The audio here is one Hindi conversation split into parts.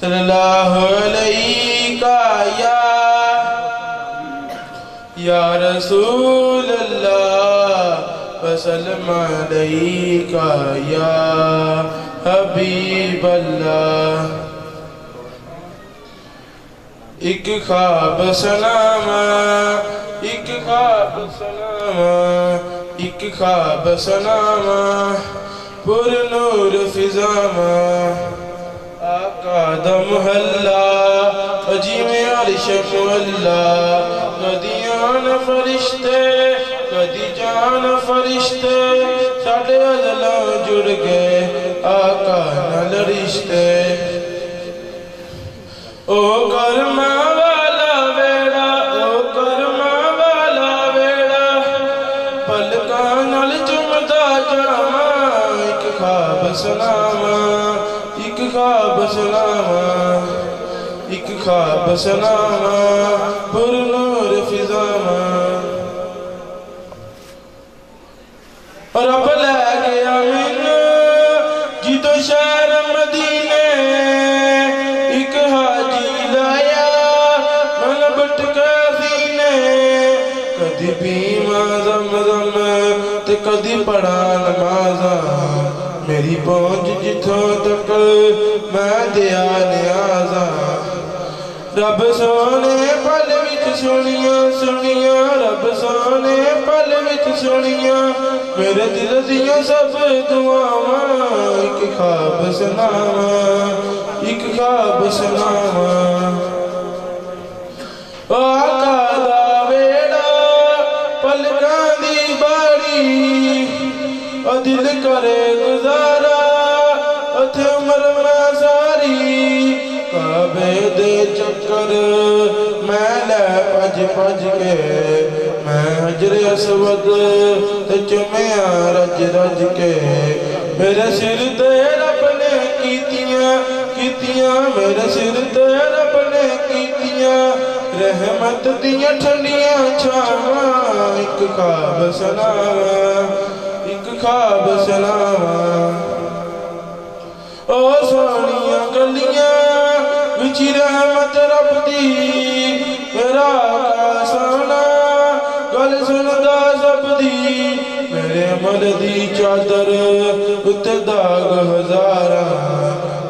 सल्लल्लाहु अलैका या रसूल अल्लाह वसल्लम अलैका या हबीब अल्लाह। एक ख्वाब सलामा, एक ख्वाब सलामा, एक ख्वाब सलामा, पुर नूर फिजामा, आका दम हल्ला अजी में अर्श मुअल्ला। कदी आन फरिश्ते कदी जान फरिश्ते, साढ़े अज़ला जुड़ गए आका नाल रिश्ते। ओ कर्मा वाला वेड़ा, ओ कर्मा वाला वेड़ा, पलकां नाल चुमदा जावां। एक ख्वाब सुनावां, एक ख्वाब सुनावां, एक ख्वाब सुनावां, पुर नूर फिजावां। रब लै गया मैनू जितो शहर मदीने, एक हाजी लाया मन भटका सीने। कदी पीवा ज़म-ज़म ते कदी पढ़ा नमाज़ां, मेरी पहुंच जिथों तक मैं दिया नियाज़ां। रब सोने पल विच सुनिया सुनिया, रब सोने पल विच सुनिया, मेरे दिल दियां सब दुआवां। एक ख्वाब सुनावां, एक ख्वाब सुनावां। ओ आका दा वेड़ा पलकां दी बाड़ी, ओ दिल करे गुजारा उथे उमर मैं सारी। काबे दे चक्कर मैं लै भज भज के, मैं हजरे असवद ते चुमिया रज रज के। मेरे सिर ते रब ने कीतियां कीतियां, मेरे सिर ते रब ने कीतियां, रहमत दियां ठंडियां छावां। एक ख्वाब सुनावां, एक ख्वाब सुनावां। ओ सोनिया गलियां विच रहमत रब दी, मेरा आका सोना गल सुनदा सब दी। मेरे अमल दी चादर उत्ते दाग हज़ारां,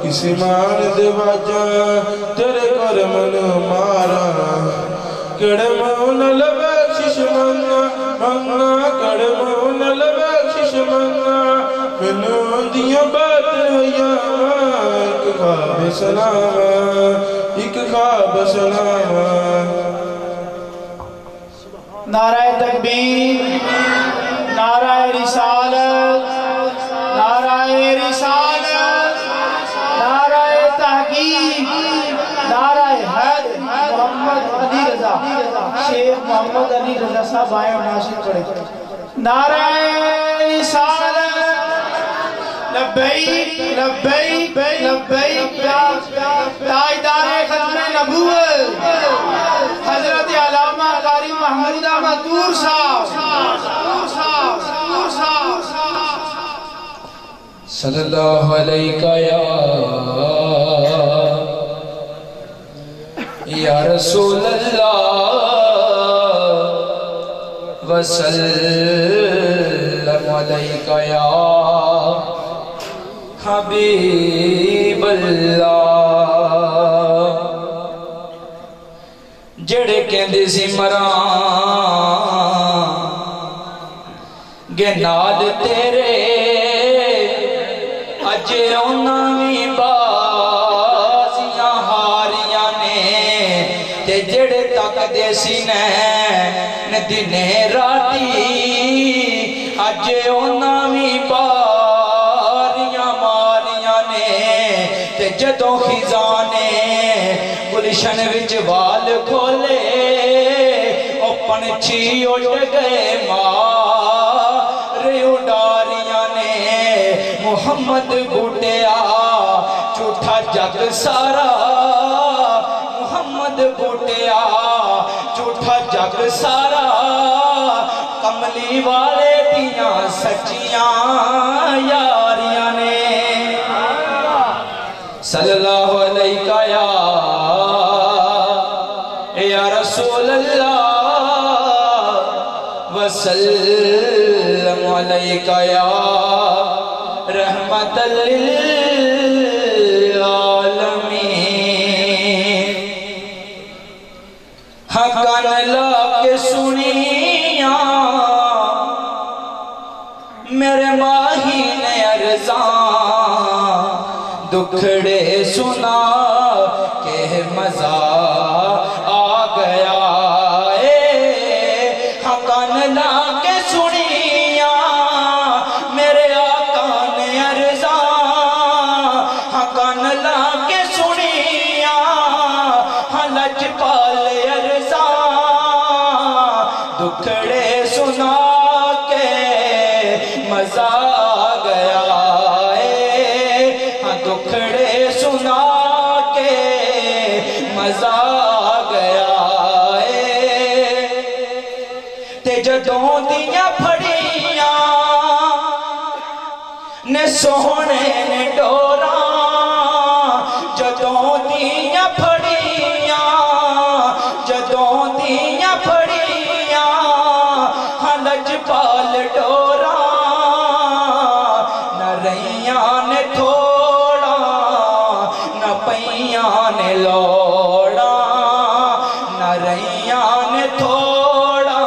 किसी मान दे वाजां तेरे कर मन मारां। केड़े मुँह नाल बख्शिश मंगा मंगा, केड़े मुँह नाल बख्शिश मंगा, मैनू दियां बात हयावां। एक ख्वाब सुनावां, एक ख्वाब सुनावां। नाराए तकबीर, नाराए रिसालत, नाराए रिसालत, नाराए तहकीक, नाराए हैदर। मोहम्मद अली रजा, शेख मोहम्मद अली रजा साहब आए और नाशिद पढ़े। नाराए रिसालत, लब्बैक लब्बैक लब्बैक, ताजदारे खत्मे नबूवत हजरत अल्लामा कारी महमूद अहमद नूर साहब। सल्लल्लाहु अलैका या रसूल अल्लाह वसल्लम अलैका या हबीब अल्लाह। जेड़े कहंदे सी मरां गे नाल तेरे, अज उन्हां वी बाजियां हारियां ने। ते जेड़े तकदे सी नैन दिने राती, अज उन्हां वी बारियां मारियां ने। ते जदों खिजाने गुलशन विच वाल खोले, ओ पंछी उड़ गए मां उडारियां ने मुहम्मद बूटिया झूठा जग सारा मुहम्मद बूटिया झूठा जग सारा कमली वाले दियां सच्चियां यारियां ने सल्लल्लाहु अलैका या रसूल अल्लाह वसल्लम अलैका या रहमतल लिल आलमीन। हाँ कान ला के सुनिया मेरे माही ने अर्ज़ां दुखड़े सुना के मजा आ गया हाँ कान ला के सुनिया मेरे आका ने अर्ज़ां हाँ कान ला के सुनिया हाँ लजपाल अर्ज़ां दुखड़े सुना के मजा आ गया हाँ दुखड़े सुना के मजा आ गया ते जदों दियां फड़ियां ने सोहने ने डोरा जदों दियां फड़ियां हाँ लजपाल डोरा न रैयां ने थोड़ा न पैयां ने लोड़ा न रैयां ने थोड़ा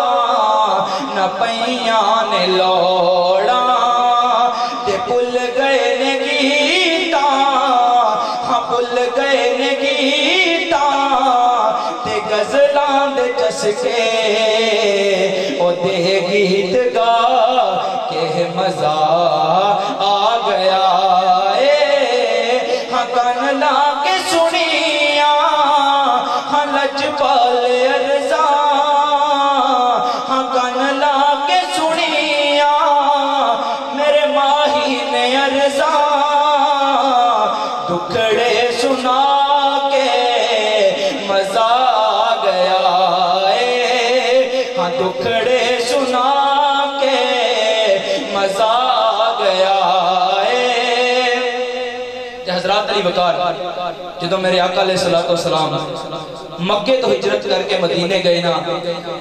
न पैयां ने लोड़ा ते भुल गए ने गीता हाँ भुल गए ने गीता ते गजलां दे चसके ओ दे गीत गा के मजा आ गया हाँ कान ला के सुनिया हाँ लजपाल अर्ज़ां हाँ कान ला के सुनिया मेरे माही ने अर्ज़ां दुखड़े सुना के मजा आ गया हाँ दुखड़े सुना के मजा आ गया हज़रात अली वकार जो मेरे आका अलैहिस्सलाम मक्के तो हिजरत करके मदीने गए ना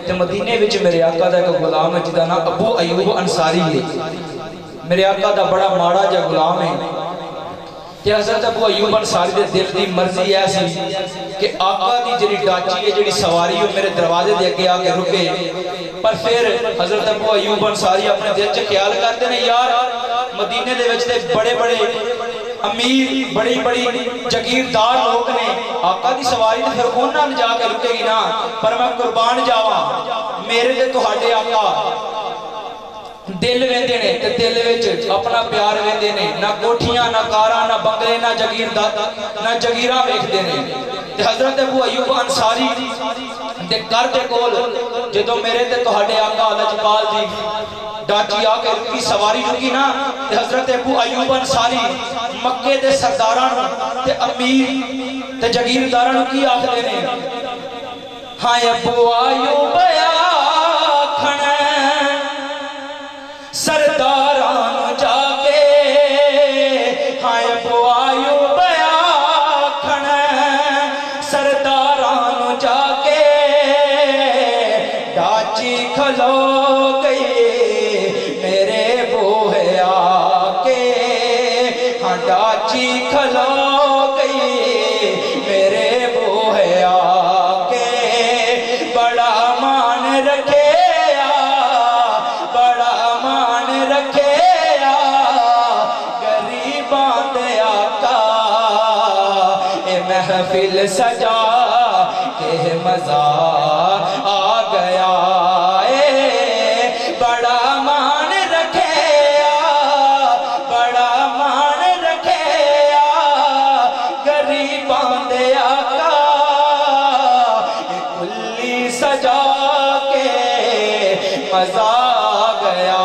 ते मदीने विच मेरे आका दा एक गुलाम है जिदा नाम अबू अयूब अंसारी है। मेरे आका दा बड़ा माड़ा जा गुलाम है ते हज़रत अबू अयूब अंसारी दे दिल दी मर्जी ऐसी कि आका दी जिहड़ी डाची है जिहड़ी सवारी है मेरे दरवाजे दे अगे आके रुके पर फिर हज़रत अबू अयूब अंसारी अपने दिल च ख्याल करते ने यार मदीने दे विच ते बड़े बड़े अमीर बड़ी बड़ी जागीरदार लोग ने आका दी सवारी तो फिर उन्हां नाल जाके रुकेगी ना पर मैं कुर्बान जावा मेरे ते तुहाडे आका दिल वेंदे ने ते दिल विच अपना प्यार वेंदे ने ना कोठियां ना कारां ना बंगले ना जागीरदार ना जागीरां वेखदे ने ते हज़रत अबू अयूब अंसारी दे घर दे कोल जदों मेरे ते तुहाडे आका लजपाल जी डाची आके रुकी सवारी रुकी ना ते हज़रत अबू अयूब अंसारी मक्के दे सरदारां ते अमीर ते जागीरदारां नूं की आखदे ने हां अबू अयूब आखण सरदारां नूं जाके हां अबू अयूब आखण सरदारां नूं जाके डाची खलो गई मेरे बूहे आके हाँ डाची खलो गई मेरे बूहे आके बड़ा मान रखे गरीबां दे आका ए महफिल सजा के मजा आ गया बड़ा मान रखे गरीबां दे आका कुल्ली सजा के मजा आ गया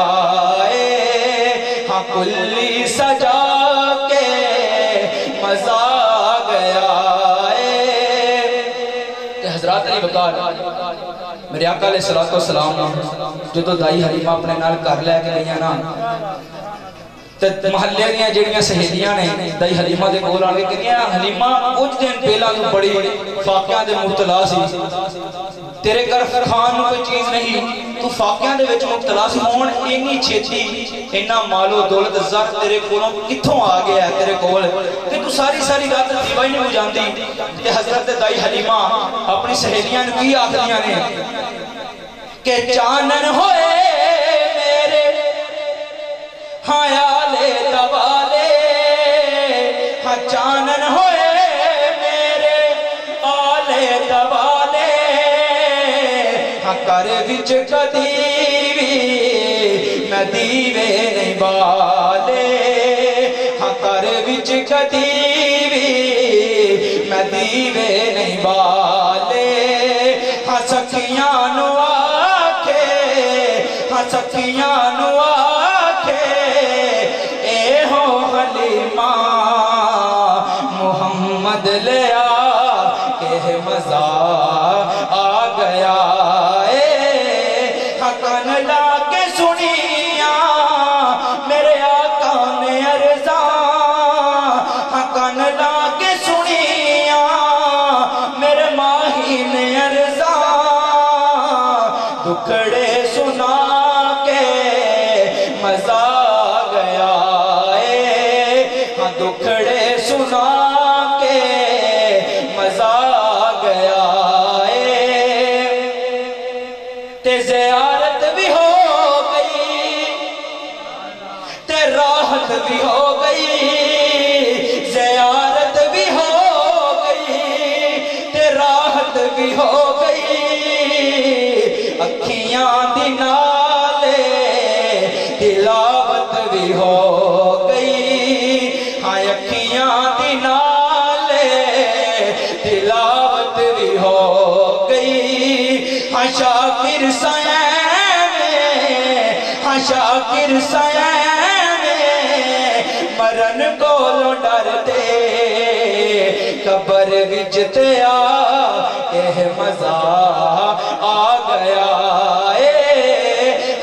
ज़ात अली वकार मेरे आका अलैहिस्सलातु वस्सलाम जो दाई हलीमा अपने नाल घर लैके गई ना ते महल्ले दी जिहड़ियां सहेलियां ने दाई हलीमा दे कोल आके कहंदियां हलीमा कुछ दिन पहला तू बड़ी फाकियां दे मुब्तला सी तेरे घर खान कोई चीज नहीं तू फाकियां दे विच मुब्तला सी हुण इन्नी छेती इन्ना मालो दौलत ज़र तेरे कोलों कित्थों आ गया है तेरे कोल कि तू सारी सारी रात दीवा ही नहीं बुझांदी ते हज़रत दाई हलीमा अपनी सहेलियां नूं की आखदियां ने कि चानन होए मेरे हायाले दवाले हाँ चानन होए मेरे आले दवाले हाँ कर विच कदी भी मैं दीवे नहीं बाले हाँ कर विच कदी भी मैं दीवे नहीं बाले हाँ सखियां नू आखे हाँ सखियां नू मोहम्मद लिया के मजा आ गया हकन ला के सुनिया मेरे आका ने अर्जा हकन ला के सुनिया मेरे माही ने अर्जा दुखड़े सुना के मजा दुखड़े सुना के मजा गया ते ज़ियारत भी हो गई ते राहत भी हो गई ज़ियारत भी हो गई ते राहत भी हो गई अखियां दी नाले तिलावत भी हो अखियां दी नाले तिलावत भी हो गई हाँ शाकिर सयाने मरन कोलों डरते कबर विच ते आ मजा आ गया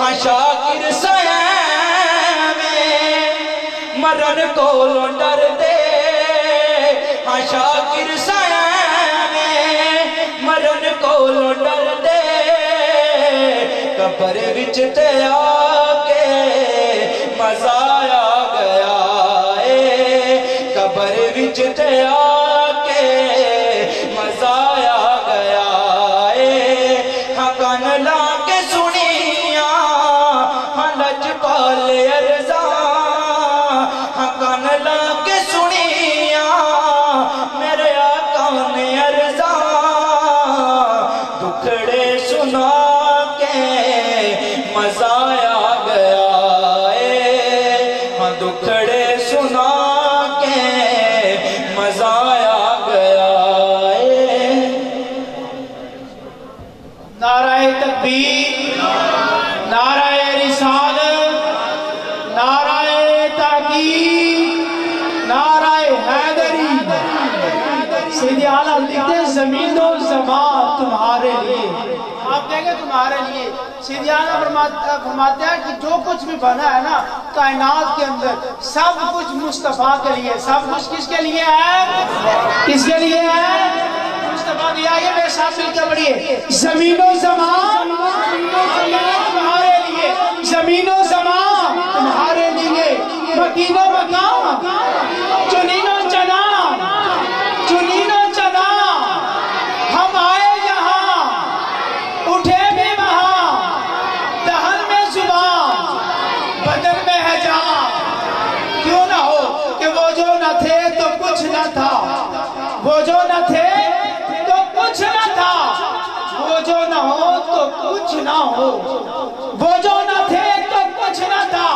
हाँ शाकिर मरन कोलों डर दे हाँ शाकिर सयाने मरन कोलों डर दे कबर विच ते आके मजा आ गया कबर विच ते आके मजा आ गया हाँ कन ला के सुनिया हाँ लजपाल अर्जा कन ला के सुनिया मेरे आका ने अर्जा दुखड़े सुना के मजा आ गया हाँ दुखड़े सुना के मजा आ गया नाराए तकबीर नाराए रिसालत नाराए नाराए हैदरी सीधे आला लिखते ज़मीनों ज़मान तुम्हारे लिए आप देखें तुम्हारे लिए सीधे आला फरमाते हैं कि जो कुछ भी बना है ना कायनात के अंदर सब कुछ मुस्तफ़ा के लिए सब कुछ किसके लिए है किसके लिए है मुस्तफ़ा दिया है मेरे साथ मिलकर पढ़िए ज़मीनों ज़मान तुम्हारे लिए ज़मीनों ज़मान तुम्हारे लिए मकीनो मकाम चुनीनो चना हम आए यहाँ उठे भी वहाँ दहन में जुबान बदन में है जहाँ क्यों ना हो कि वो जो न थे तो कुछ न था वो जो न थे तो कुछ न था वो जो न हो तो कुछ ना हो वो जो न थे तो कुछ न था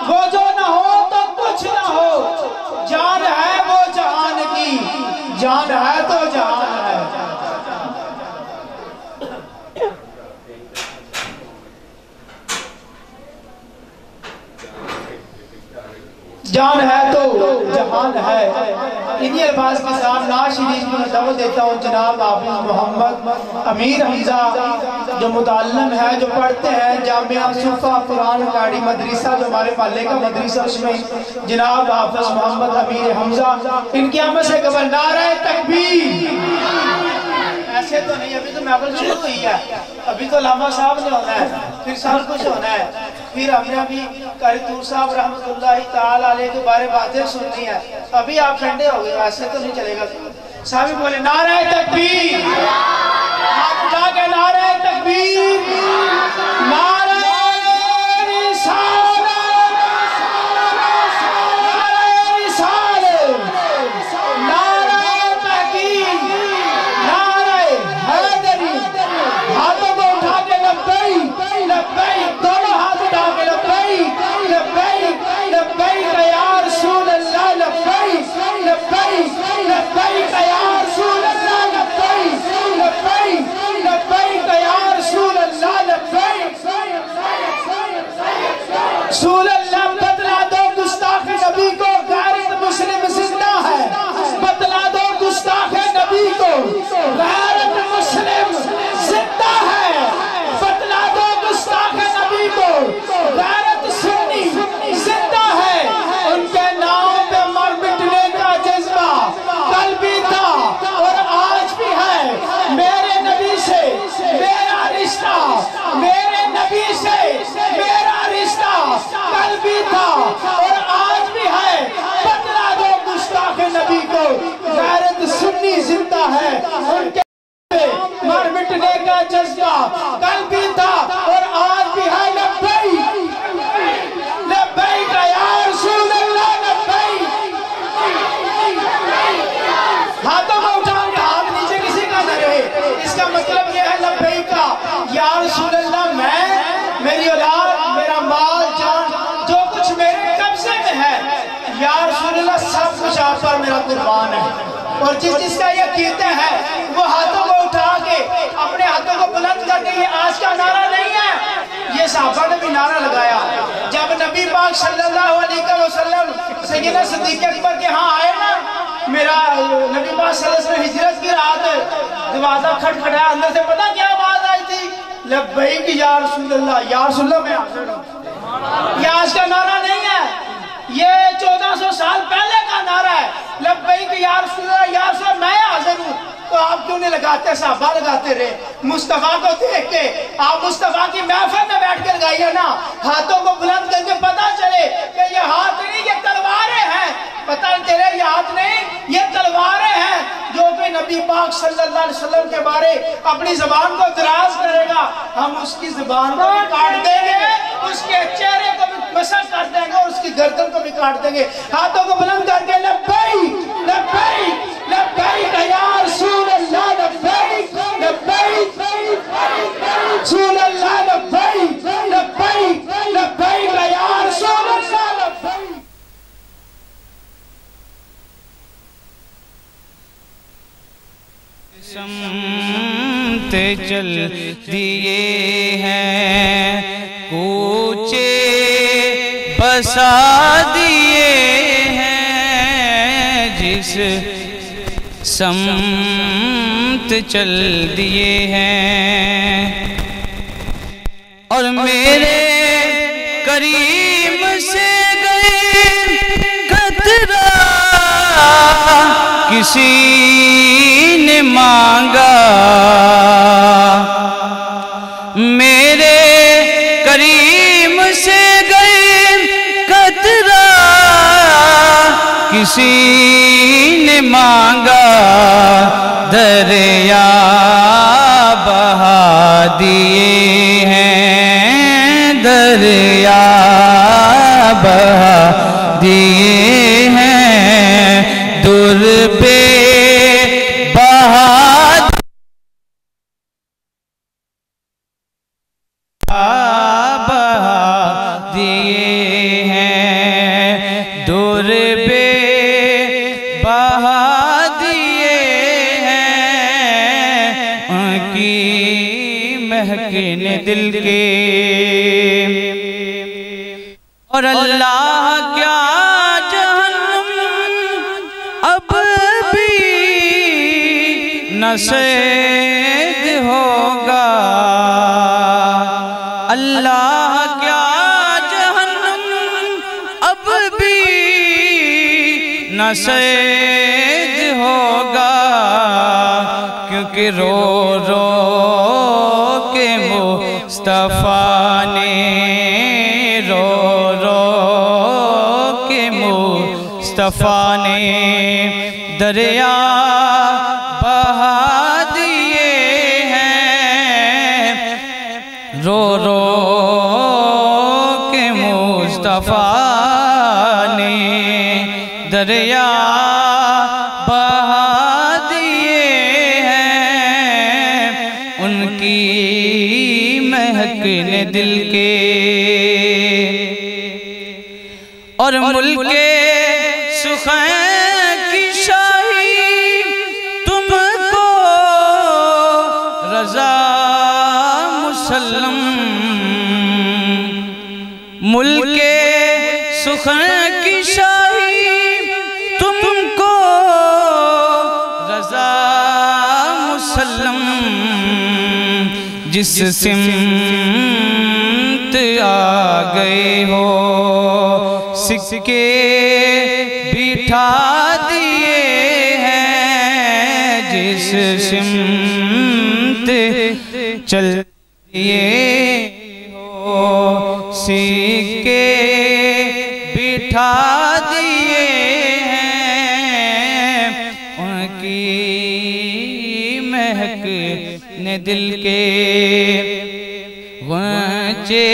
वो जो न हो तो कुछ न हो जान है वो जहान की जान है तो जहान है जान है तो जहान है। इन्हीं अल्फाज के साथ नाज शरीफ की मैं दावत देता हूँ जनाब हाफिज मोहम्मद अमीर हमजा, जो मुतअल्लिम है, जो पढ़ते हैं जामिया सुफ़ा कुरान अकाडमी मदरसा, जो हमारे मोहल्ले का मदरसा, उसमें जनाब हाफिज मोहम्मद अमीर हमजा, इनकी आमद से कबल नारे तकबीर। ऐसे तो नहीं, अभी तो महफिल शुरू हुई है, अभी तो लामा साहब ने होना है, फिर सब कुछ होना है, फिर हमने अभी कारी तूर साहब रहमतुल्लाह ताला अलैह के बारे बातें सुननी है, अभी आप ठंडे हो गए, ऐसे तो नहीं चलेगा। साहब बोले नारे तकबीर, हाथ उठा के नारे तकबीर, नारे बतला दो गुस्ताख नबी को, गैरत मुस्लिम जिंदा है, बतला दो गुस्ताख नबी को, गैरत मुस्लिम जिंदा है, बतला दो गुस्ताख नबी को, गैरत सुन्नी जिंदा है। उनके नाम पे मर मिटने का जज्बा कल भी था और आज भी है। मेरे नबी से मेरा रिश्ता, मेरे नबी से मेरा रिश्ता कल भी था और आज भी है। बतला दो गुस्ताख नबी को, गैरत सुन्नी जिंदा है, उनके मर मिटने का जज्बा कल भी था और आज भी है। लब्बैक लब्बैक या रसूल अल्लाह, लब्बैक। हाथों में उठा के हाथ नीचे किसी का न रहे, इसका मतलब यह है लब्बैक का या रसूल अल्लाह, मैं, मेरी औलाद, मेरा माल जान, जो कुछ मेरे कब्जे में है, या रसूल अल्लाह सब कुछ आप पर मेरा कुर्बान है। और जिसका ये कीते है वो हाथों को उठा के, अपने हाथों को बुलंद करके, ये आज का नारा नहीं है, ये सहाबा ने भी नारा लगाया जब नबी पाक सल्लल्लाहु अलैहि वसल्लम सैयदना सिद्दीक़ अकबर के यहाँ आए ना। मेरा नबी पाक सल्लल्लाहु अलैहि वसल्लम हिजरत की रात दरवाजा खटखटाया, अंदर से पता क्या आवाज आई थी? लब्बैक या रसूल अल्लाह, या रसूल अल्लाह मैं हाजिर हूं। ये आज का नारा नहीं है, ये 1400 साल पहले का नारा है। लब्बैक या रसूल अल्लाह, या रसूल अल्लाह मैं हाजिर हूं। तो आप क्यों नहीं लगाते? सहाबा लगाते रहे। मुस्तफा को देख के आप मुस्तफा की महफिल में बैठ कर गाइए ना, हाथों को बुलंद करके पता चले कि ये हाथ नहीं, ये तलवारें हैं। पता चले ये हाथ नहीं, ये तलवारें हैं। जो कोई नबी पाक सल्लल्लाहु अलैहि वसल्लम के बारे अपनी जबान को दराज करेगा, हम उसकी जबान को भी काट देंगे, उसके चेहरे को भी मसक कर देंगे और उसकी गर्दन को भी काट देंगे। हाथों को बुलंद करके लब्बैक लब्बैक लब्बैक या रसूल अल्लाह, लब्बैक लब्बैक रसूल अल्लाह, लब्बैक लब्बैक लब्बैक या रसूल अल्लाह, लब्बैक। समत चल दिए हैं, कूचे बसा दिए हैं, जिस समत चल दिए हैं। और मेरे करीम से गए खतरा किसी ने मांगा, मेरे करीम से गए खतरा किसी ने मांगा, दरिया बहा दिए हैं, दरिया बहा दिए हैं, दुर पे बहा दिए हैं, दुर पे बहा दिए हैं, उनकी महकने दिल के। और अल्लाह क्या जहन्नम न सैद होगा। अल्लाह क्या जहन्नम अब भी न सैद होगा, क्योंकि रो रो के मुस्तफ़ा ने, रो रो के मुस्तफ़ा ने दरिया बहा दिए हैं। रो रो के मुस्तफ़ा ने दरिया बहा दिए हैं। उनकी महक ने दिल के और मुल्क के सुखैं की शाही तुमको रज़ा मुसल्लम। मुल्क के सुखैं की शाही तुमको रज़ा मुसल्लम। जिस सिमत आ गए हो सिक्के बिठा दिए हैं। जिस सिमत चल दिए हो सिक्के बिठा दिए हैं। उनकी महक ने दिल के वंचे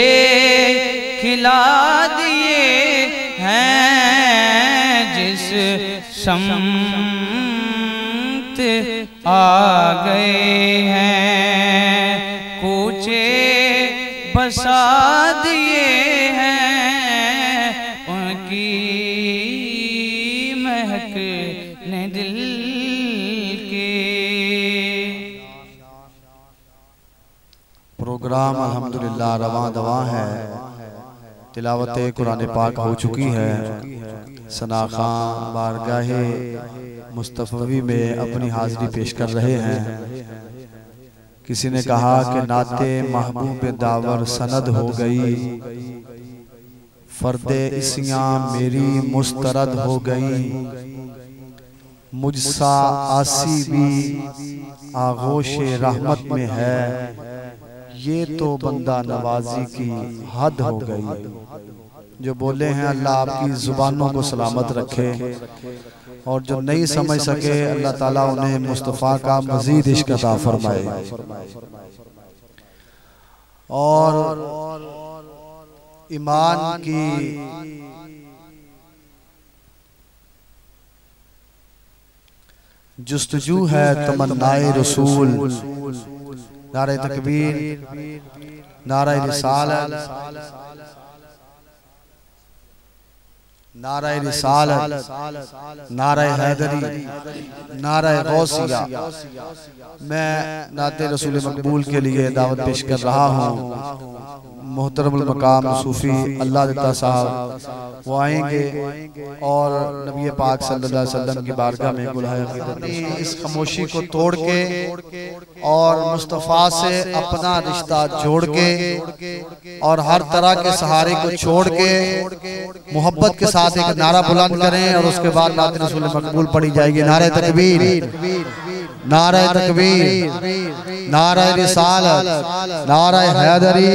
खिला दिए हैं। जिस शम्त आ गए हैं कूचे बसा दिए हैं। उनकी महक ने दिल के। प्रोग्राम अल्हम्दुलिल्लाह रवां दवां है। तिलावत कुरान पाक हो चुकी है। सना खां बारगाहे मुस्तफ़वी में अपनी हाज़िरी पेश कर रहे हैं। किसी ने कहा कि नाते महबूब दावर सनद हो गई, फर्दे इसियां मेरी मुस्तरद हो गई। मुझसा आसी भी आगोश रहमत में है, ये तो बंदा नवाजी की हद हो गई। जो बोले हैं अल्लाह आपकी ज़ुबानों को सलामत रखे, और जो नहीं समझ सके अल्लाह ताला उन्हें मुस्तफ़ा का मज़ीद इश्क अता फरमाए। और ईमान की जुस्तजू है तमन्नाए रसूल। नारे तकबीर, नारे रिसालत, नारे रिसालत, नारे हैदरी, नारे गौसिया। मैं नाते रसूल मकबूल के लिए दावत पेश कर रहा हूँ। मोहतरमुल मकाम सूफ़ी अल्लाह देता साहब वो आएंगे और नबी पाक सल्लल्लाहु अलैहि वसल्लम की बारगाह में गुलहाए क़िदमत इस खामोशी को तोड़ के और मुस्तफ़ा से अपना रिश्ता जोड़ के और हर तरह के सहारे को छोड़ के मोहब्बत के साथ एक नारा बुलंद करें, और उसके बाद नाते रसूल मकबूल पढ़ी जाएगी। नारे तकबीर, नारे तकबीर, नारे रिसालत, नारे हैदरी,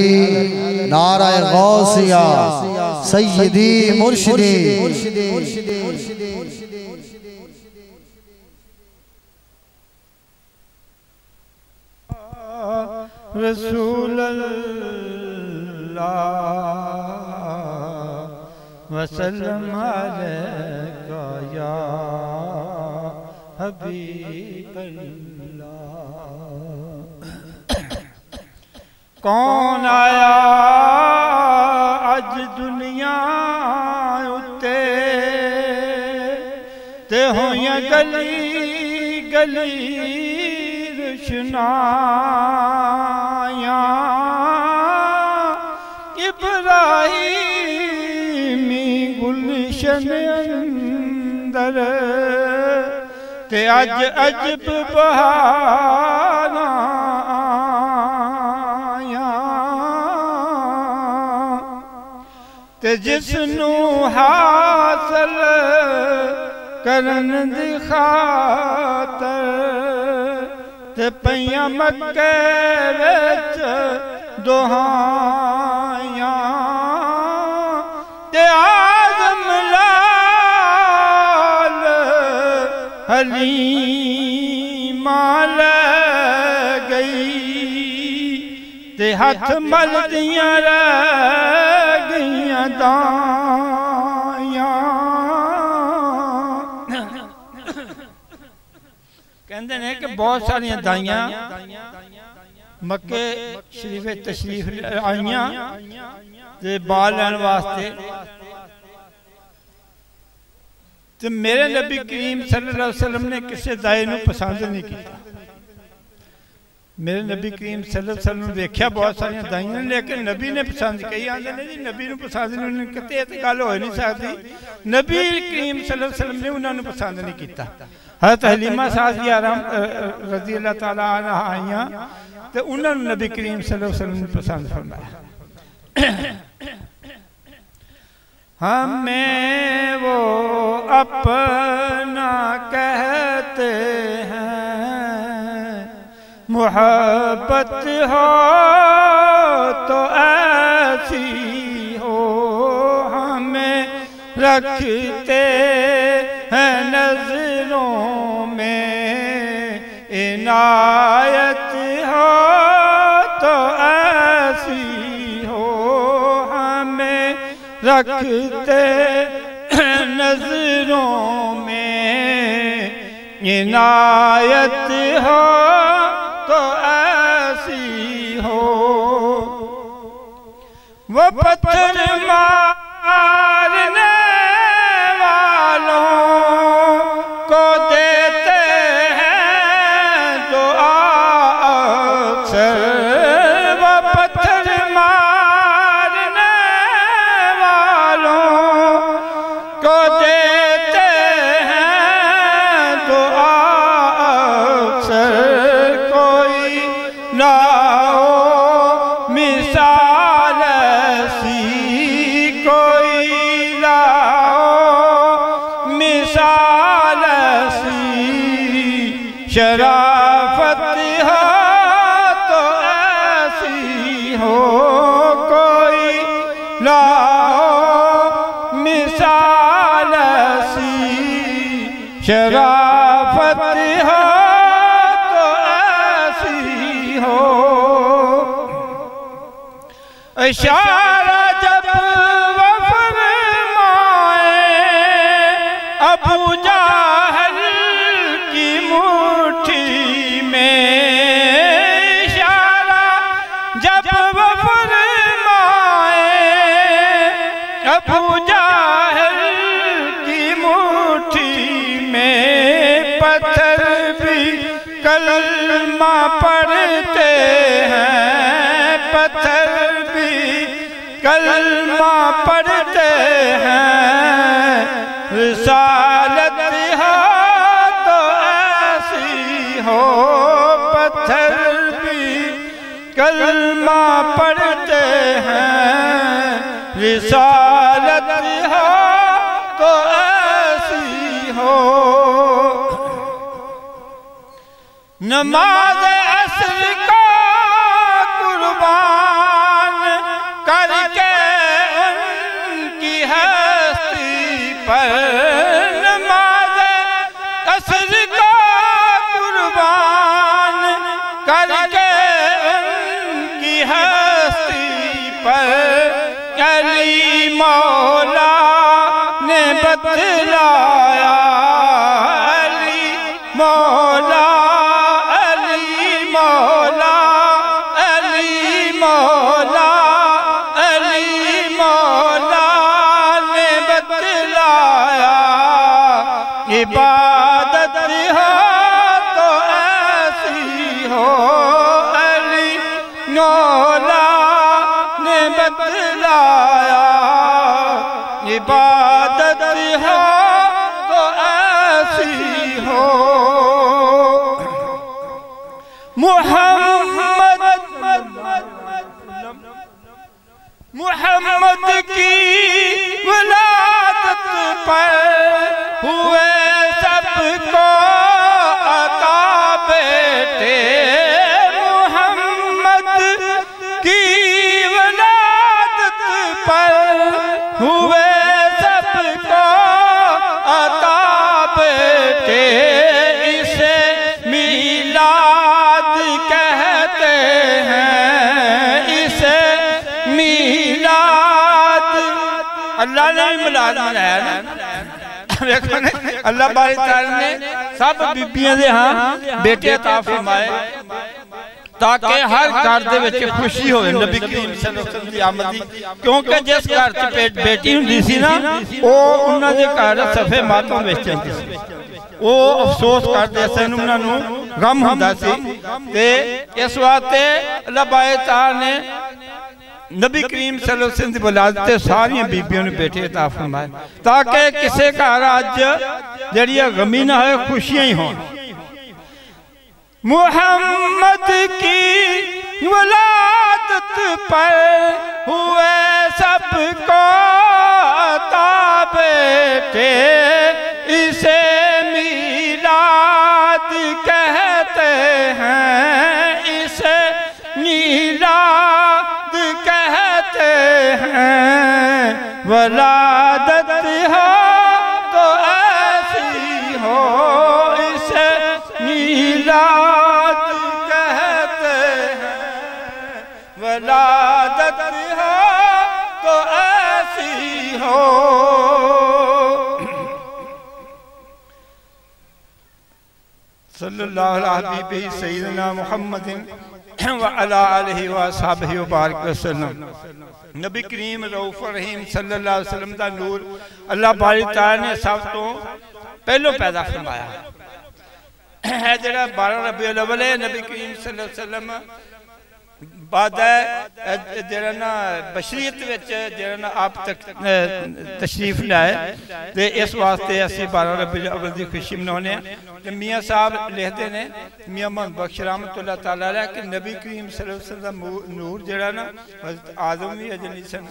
नारे गौसिया, सय्यदी मुर्शिदी। रसूल वसल्लम अलैका या हबीब अल्लाह। कौन आया अज दुनिया उत्ते ते होइयां गली गली रुशनाया। इब्राहिमी गुलशन अंदर ते अज अजब बहारां आया ते जिसनू हासिल करन दी खातर ते पईयां मक्के विच दुहाइयां ते आज़म लाल हलीमा ले गई ते हथ मलदियां रह गईयां दाइयां। कहते हैं कि बहुत सारिया दाइयां मक्के शरीफ तशरीफ आईयां ते बाल लैन वास्ते ते मेरे नबी करीम सल्लल्लाहु अलैहि वसल्लम ने किसी दाई नूं पसंद नहीं किया। मेरे नबी करीम सल्लल्लाहु अलैहि वसल्लम देखा बहुत सारिया दाइयां लेकिन नबी ने पसंद कही आते ने जी नबी नूं पसंद नहीं किते तो गल हो नहीं सकती। नबी करीम सल्लल्लाहु अलैहि वसल्लम ने उन्होंने पसंद नहीं किया। हज़रत हलीमा सादिया रज़ी अल्लाह तआला अन्हा आईयां तो उन्होंने नबी करीम सल्लल्लाहु अलैहि वसल्लम ने पसंद फरमाया। हमें वो अपना कहते हैं मोहब्बत हो तो ऐसी हो हमें रखते हैं नजरों में इनायत हो तो ऐसी हो हमें रखते नजरों में इनायत हो तो ऐसी हो। वो पत्थर मारने वालों को देते हैं दुआ अक्सर। वो पत्थर मारने वालों को देते हैं दुआ अक्सर। कोई ना हो मिसाल ऐसी कोई ना हो मिसाल ऐसी शराफत हो तो ऐसी हो कोई ना हो मिसाल ऐसी शराफत हो तो ऐसी हो। इशारा जब वो फरमाए अबू जाहल की मुट्ठी में। इशारा जब वो फरमाए अबू जाहल की मुट्ठी में। पत्थर भी कलमा पढ़ते हैं पत्थर भी कलमा पढ़ते हैं। रिसालत हो तो ऐसी हो पत्थर भी कलमा पढ़ते हैं। रिसालत हो तो ऐसी हो। नमाज असर को कुर्बान करके उनकी हस्ती पर। नमाज असर को कुर्बान करके उनकी हस्ती पर। अली मौला ने बतलाया अली मौला इबादत हो तो ऐसी हो अली मौला ने बतलाया। इबादत हो मुहम्मद की विलादत पर हुए सबको अता बेटे। मुहम्मद की विलादत पर हुए सबको अता बेटे। इसे मीलाद कहते हैं, इसे मीलाद। अल्लाह ने मिलाद मनाया ना, देखो ने अल्लाह बारी ताला ने सब बीबियां दे हां बेटे अता फरमाए ताकि हर घर दे विच खुशी होवे नबी करीम सल्लल्लाहु अलैहि वसल्लम दी आमद दी। क्योंकि जिस घर च बेटी हुंदी सी ना ओ उन्हां दे घर सफे मातम विच जांदी सी, ओ अफसोस करदे सन, उन्हां नूं गम हुंदा सी। ते इस वास्ते अल्लाह बारी ताला ने नबी करीम सल्लल्लाहु अलैहि वसल्लम दी विलादत सारियां बीबियों ने बेटे अता फरमाए ताकि किसी घर अज जिहड़ी गमी ना होए, खुशियां ही हों। मुहम्मद की विलादत पर हुए सबको अता बेटे। इसे मीलाद कहते हैं, इसे मीलाद कहते हैं। विलादत हो तो ऐसी हो, इसे मीलाद कहते हैं। विलादत हो तो ऐसी हो। सल्लल्लाहु अलैहि सय्यदना मुहम्मदिन व अला आलिहि व अस्हाबिहि व बारिक वसल्लम। नबी करीम रऊफ रहीम सल्लल्लाहु अलैहि वसल्लम दा नूर अल्लाह बारी ताला ने सब तो पहलों पैदा फरमाया है। जेड़ा 12 रबीउल अव्वल है, नबी करीम सल्लल्लाहु अलैहि वसल्लम बाद जेड़ा ना बशरीयत विच जेड़ा ना आप तक तशरीफ लाए, ते इस वास्ते असीं 12 रबीउल अव्वल दी खुशी मनाउने आ। ते मियां साहब लिखते ने, मियां मोहम्मद बख्श रहमतुल्लाह तआला अलैह, कि नबी करीम सल्लल्लाहु अलैहि वसल्लम दा नूर जेड़ा ना हज़रत आदम भी अजे नहीं सन,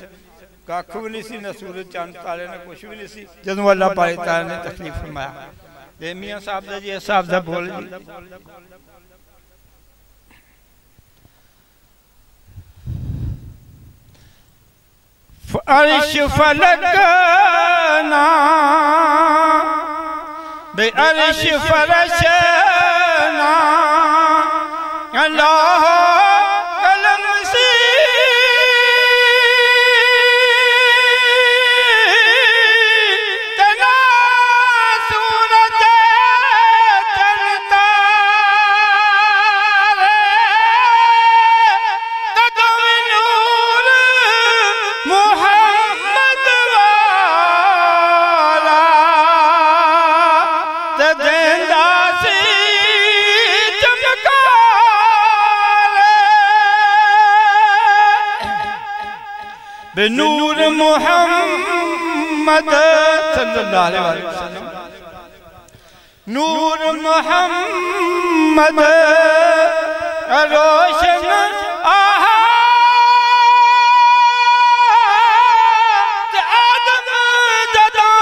कख भी नहीं सी, ना सूरज चंद तारे ना कुछ भी नहीं सी, जदों अल्लाह बारी ताला ने तकलीफ फरमाया। ते मियां साहब दा जी इस साहब दा बोल जी। अर्श फलक ना बे अर्श फरश ना अल्लाह कलम से तना सूरज चलता रे कदम नूर मुहम्मद वाला ते देंदा सी बेनूर मुहम्मद सल्लल्लाहु अलैहि वसल्लम। नूर मुहम्मद रोशन आहा आदम जदा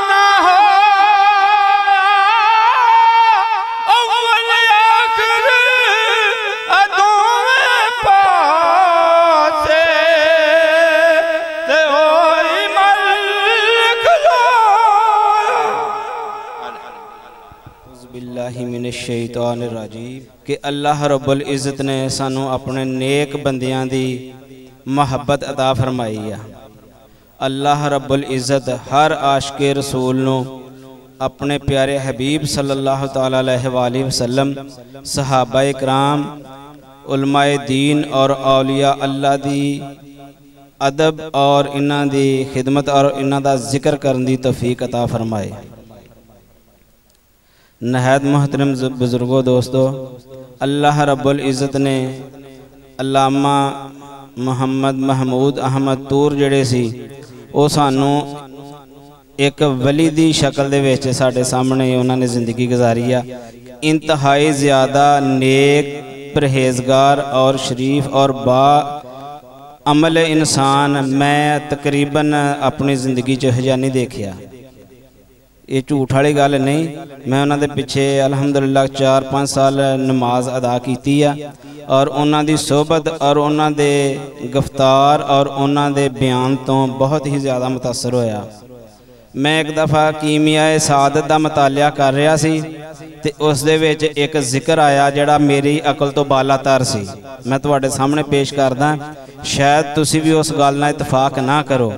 ना हो अव्वल आखिर अदों पासे ते होई मलक लो। बिल्लाहि मिनश शैतानिर रजीम कि अल्लाह रब्बुल इज़्ज़त ने सानू अपने नेक बंदियां दी मोहब्बत अता फरमाई है। अल्लाह रब्बुल इज़्ज़त हर आशिक़े रसूल नू अपने प्यारे हबीब सल्लल्लाहु तआला अलैहि वसल्लम, सहाबा इकराम, उलमाए दीन और औलिया अल्लाह दी अदब और इन्हां दी खिदमत और इन्हां दा जिक्र करने दी तौफीक अता फरमाए। नहायत मोहतरम बुजुर्गों, दोस्तों, अल्लाह रब्बुल इज़्ज़त ने अल्लामा मुहम्मद महमूद अहमद तूर जड़े सी वो सानू एक वली दी शक्ल दे विच साडे सामने उन्होंने जिंदगी गुजारी आ इंतहाई ज़्यादा नेक, परहेजगार और शरीफ और बा अमल इंसान मैं तकरीबन अपनी ज़िंदगी च हजा नहीं देखिया। ये झूठ वाली गल नहीं। मैं उन्होंने पिछे अलहमदुलिल्लाह 4-5 साल नमाज अदा की और उन्होंने सोहबत और उन्होंने गिरफ्तार और उन्होंने बयान तो बहुत ही ज़्यादा मुतासर होया। मैं एक दफ़ा कीमियाए सादत का मुतालिया कर रहा सी ते उस दे विच एक जिक्र आया जिहड़ा मेरी अकल तो बालातर सी। मैं तुहाडे सामने पेश करदा, शायद तुसी भी उस गल नाल इतफाक ना करो।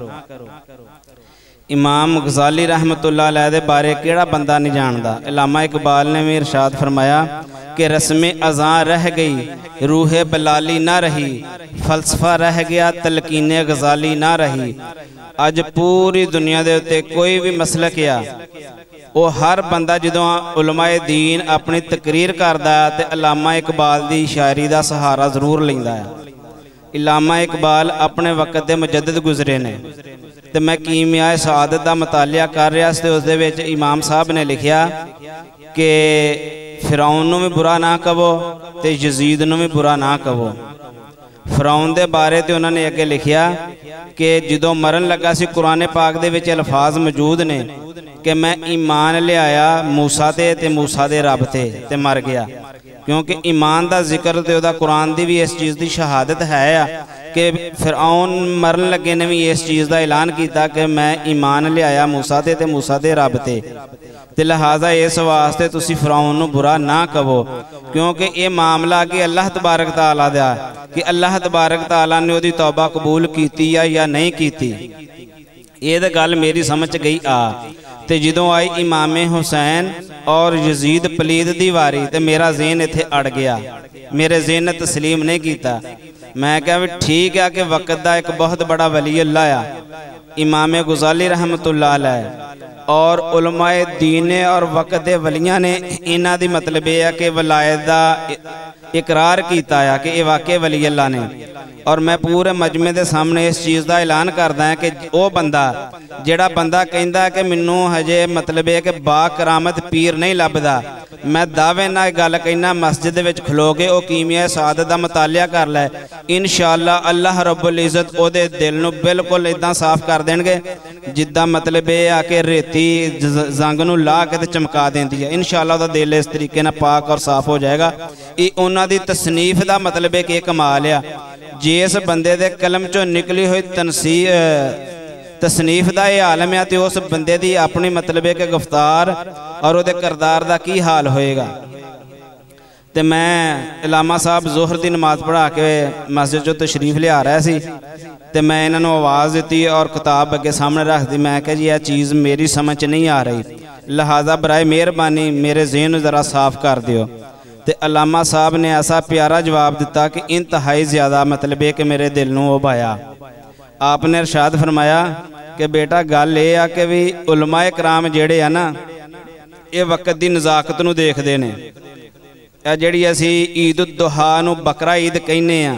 इमाम गजाली रहमतुल्लाह अलैह दे बारे केड़ा बंदा नहीं जानदा। अल्लामा इकबाल ने भी इरशाद फरमाया कि रस्म अज़ां रह गई, रूह बलाली ना रही, फलसफा रह गया, तलकीने गजाली ना रही। अज पूरी दुनिया दे उत्ते कोई भी मसलक आ, वो हर बंदा जदों उलमाए दीन अपनी तकरीर करदा है ते अल्लामा इकबाल दी शायरी दा सहारा जरूर लैंदा है। अल्लामा इकबाल अपने वक़्त दे मुजद्दिद गुजरे ने ते मैं कीमियाए सादत का मुतालिया कर रहा ते उस दे विच इमाम साहब ने लिखिया कि फिरौन नूं भी बुरा ना कहो ते यजीद नूं भी बुरा ना कहो। फिरौन दे बारे ते उन्होंने अगे लिखिया कि जदों मरन लगा सी कुरान पाक दे विच अल्फाज मौजूद ने कि मैं ईमान लियाया मूसा ते मूसा दे रब ते मर गया। क्योंकि ईमान का जिक्र तो वह कुरान की भी इस चीज़ की शहादत है कि फिरौन मरन लगे ने भी इस चीज़ का ऐलान किया कि मैं ईमान लियाया मूसा ते मूसा दे रब ते लिहाजा इस वास्ते तुसी फिरौन नूं बुरा ना कहो, क्योंकि ये मामला कि अल्लाह तबारक तआला दा कि अल्लाह तबारक तआला ने उसकी तौबा कबूल की या नहीं की। ये तो गल मेरी समझ गई ते जदों आई इमामे हुसैन और यजीद पलीद दी वारी ते मेरा ज़हन इत्थे अड़ गया, मेरे ज़हन ने तस्लीम नहीं किया। मैं क्या भी ठीक है कि वक़्त का एक बहुत बड़ा वली अल्लाह आ इमामे गजाली रहमतुल्लाह अलैह और उलमाए दीन और वक़्त दे वलियां ने इन्हां दी मतलब यह है कि वलायत का इकरार किया कि ये वाकई वली अल्लाह ने। और मैं पूरे मजमे के सामने इस चीज़ का ऐलान करदा है कि वह बंदा जिहड़ा बंदा कहंदा कि मैनू हजे मतलब है कि बाकरामत पीर नहीं लभदा, मैं दावे नाल गल कहना मस्जिद विच खलो के वह कीमिया सादत का मुतालिया कर लै, इंशाअल्लाह अल्लाह रब्बुल इज़्ज़त ओहदे दिल नू बिल्कुल इदां साफ कर देणगे जिद्दां मतलब यह आ कि रेती जंग नू ला के ते चमका देंदी है। इंशाअल्लाह ओहदा दिल इस तरीके नाल पाक और साफ हो जाएगा। ये उन्हां दी तसनीफ का मतलब है कि कमाल आ जिस बंदे दे कलम चो निकली हुई तसनीफ का यह आलम है तो उस बंदे की अपनी मतलब है कि गिरफ्तार और वो करदार का की हाल होएगा। तो मैं अल्लामा साहब जोहर की नमाज पढ़ा के मस्जिद चो तशरीफ लिया रहा सी तो मैं इन्होंने आवाज़ दी और किताब अगे सामने रख दी। मैं क्या जी यह चीज़ मेरी समझ नहीं आ रही, लिहाजा बराए मेहरबानी मेरे ज़हन ज़रा साफ कर दियो। तो अल्लामा साहब ने ऐसा प्यारा जवाब दिता कि इंतहाई ज़्यादा मतलब है कि मेरे दिल नूं भाया। आपने इरशाद फरमाया कि बेटा गल ये आ कि भी उलमाए कराम जेड़े आ ना ये वक़्त की नज़ाकत नूं देखदे ने। जिहड़ी असी ईद उद दुहा नूं बकरा ईद कहने आ,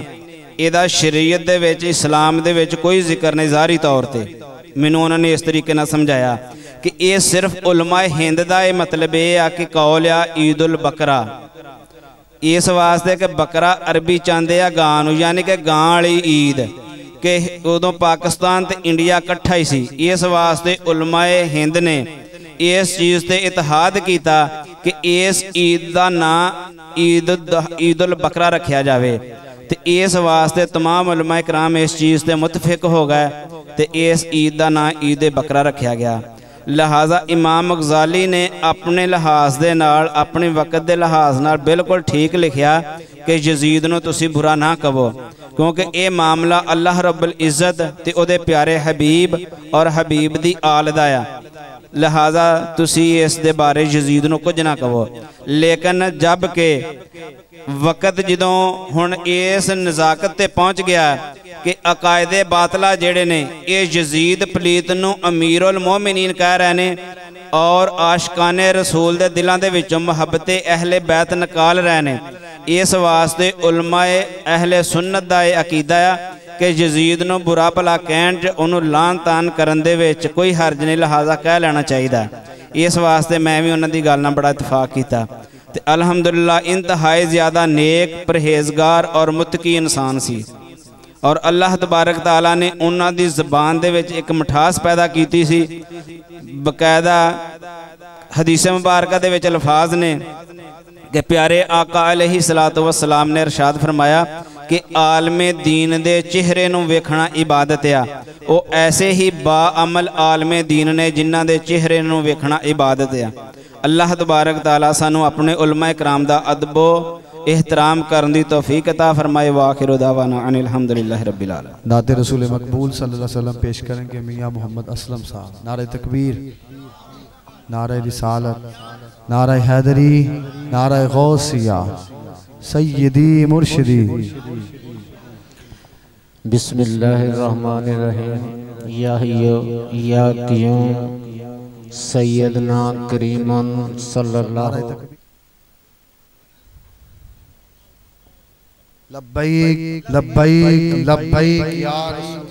इहदा शरीयत दे विच इस्लाम दे विच कोई जिक्र नहीं ज़ाहरी तौर पर। मैनूं उन्होंने इस तरीके नाल समझाया कि ये सिर्फ उलमाए हिंद का ये मतलब ये आ कि कौल आ ईद उल बकरा, इस वास्ते कि बकरा अरबी चाहते आ गां, यानी कि गां वाली ईद कि उदों पाकिस्तान ते इंडिया कट्ठा ही सी। इस वास्ते उलमाए हिंद ने इस चीज़ ते इतिहाद किया कि इस ईद का नाम ईद उल बकरा रखा जाए। तो इस वास्ते तमाम उलमाए कराम इस चीज़ से मुतफिक हो गए तो इस ईद का नाम ईद बकरा रखा गया। लिहाजा इमाम गजाली ने अपने लिहाज के नाल अपने वक़्त के लिहाज नाल बिल्कुल ठीक लिखा कि यजीद नूं तुसी बुरा ना कहो, क्योंकि ये मामला अल्लाह रब्बुल इज़्ज़त ते उहदे प्यारे हबीब और हबीब दी आल दा आ। लिहाजा तुसी इस दे बारे यजीद नूं कुछ ना कहो। लेकिन जब के वक़्त जदों हुण इस नज़ाकत ते पहुँच गया कि अकायदे बातला जेड़े ने ये यजीद पलीत नूं अमीरुल मोमिनीन कह रहे ने और आशिकाने रसूल दे दिलों दे विचों मुहब्बते अहले बैत निकाल रहे ने। इस वास्ते उलमाए अहले सुन्नत दा अकीदा है कि यजीद नूं बुरा भला कहण च उहनूं लान तान करन दे विच कोई हर्ज नहीं, लिहाजा कह लेना चाहिए। इस वास्ते मैं भी उन्हां दी गल नाल बड़ा इतफाक कीता। ते अल्हम्दुलिल्लाह इंतहाई ज़्यादा नेक परहेजगार और मुत्तकी इंसान सी और अल्लाह तबारक तआला ने उन्हां दी ज़बान दे विच एक मिठास पैदा कीती सी। बकायदा हदीस मुबारक दे विच अल्फाज ने कि प्यारे आका अलैहिस्सलातु वस्सलाम ने इरशाद फरमाया कि आलमे दीन दे चेहरे नूं वेखना इबादत आ। वो ऐसे ही बाअमल आलमे दीन ने जिन्हां दे चेहरे नूं वेखना इबादत आ। अल्लाह तबारक तआला सानू अपने उलमा इकराम दा अदबो एहतराम करने दी तौफीक अता फरमाए। वाखिरु दावाना अनिल हम्दुलिल्लाहि रब्बिल आलमीन। नाते रसूल मकबूल सल्लल्लाहु अलैहि वसल्लम पेश करेंगे मियाँ मोहम्मद असलम साहब। नारे तकबीर, नारे रिसालत, नारे हैदरी, नारे गौसिया, सय्यदी मुर्शिदी। बिस्मिल्लाहिर्रहमानिर्रहीम। या हय्यु या क़य्यूम सैयदना करीमन सल्लल्लाहु लब्बैक लब्बैक लब्बैक या रसूल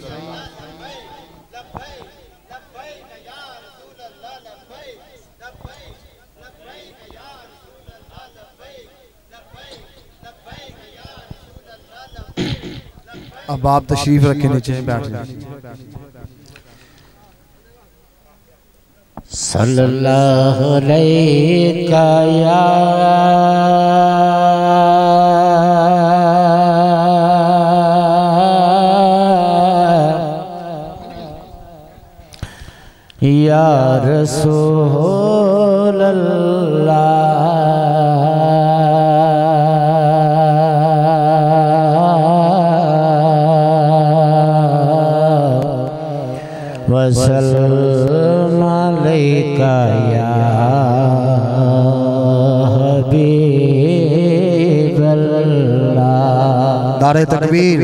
अब आप तशरीफ रखें, नीचे बैठ जाए। सल्लल्लाहु अलैहि या रसूल अल्लाह वसल्लम अलैका या हबीबल्लाह। नारे तकबीर,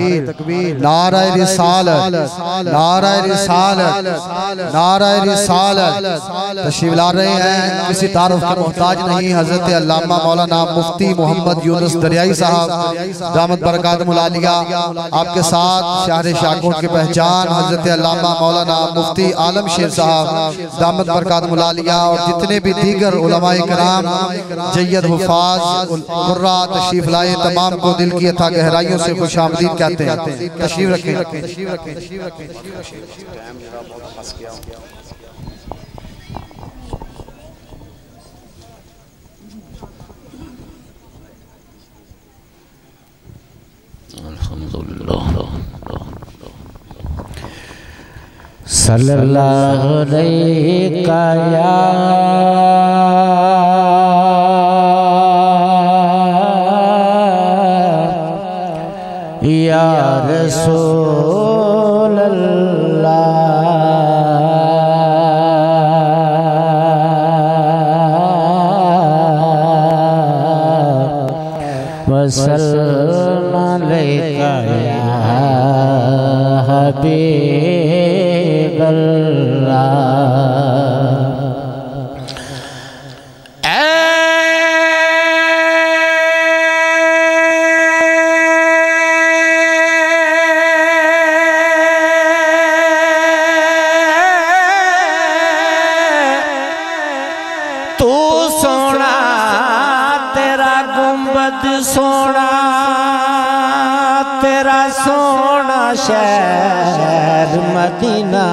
नारे रिसालत, नारे रिसालत, नारे रिसालत। तशरीफ ला रहे हैं, किसी तारुफ का मोहताज नहीं, हजरत अल्लामा मौलाना मुफ्ती मोहम्मद यूनुस दरियाई साहब दामत बरकातुहुल आलिया। आपके साथ शाहरे शाकोट की पहचान हजरत अल्लामा मौलाना मुफ्ती आलम शेर साहब दामत बरकातुहुल आलिया और जितने भी दीगर उलमाए कराम जय्यद हुफाज कुर्रा तशरीफ लाए, तमाम को दिल की अथा गहराइयों से खुशामदीद कहते हैं। तशरीफ रखें। सल्लल्लाहु अलैहि या रसूल अल्लाह वसल्लम अलैका या हबीबल्लाह। तू सोना तेरा गुंबद सोना, तेरा सोना शहर मदीना,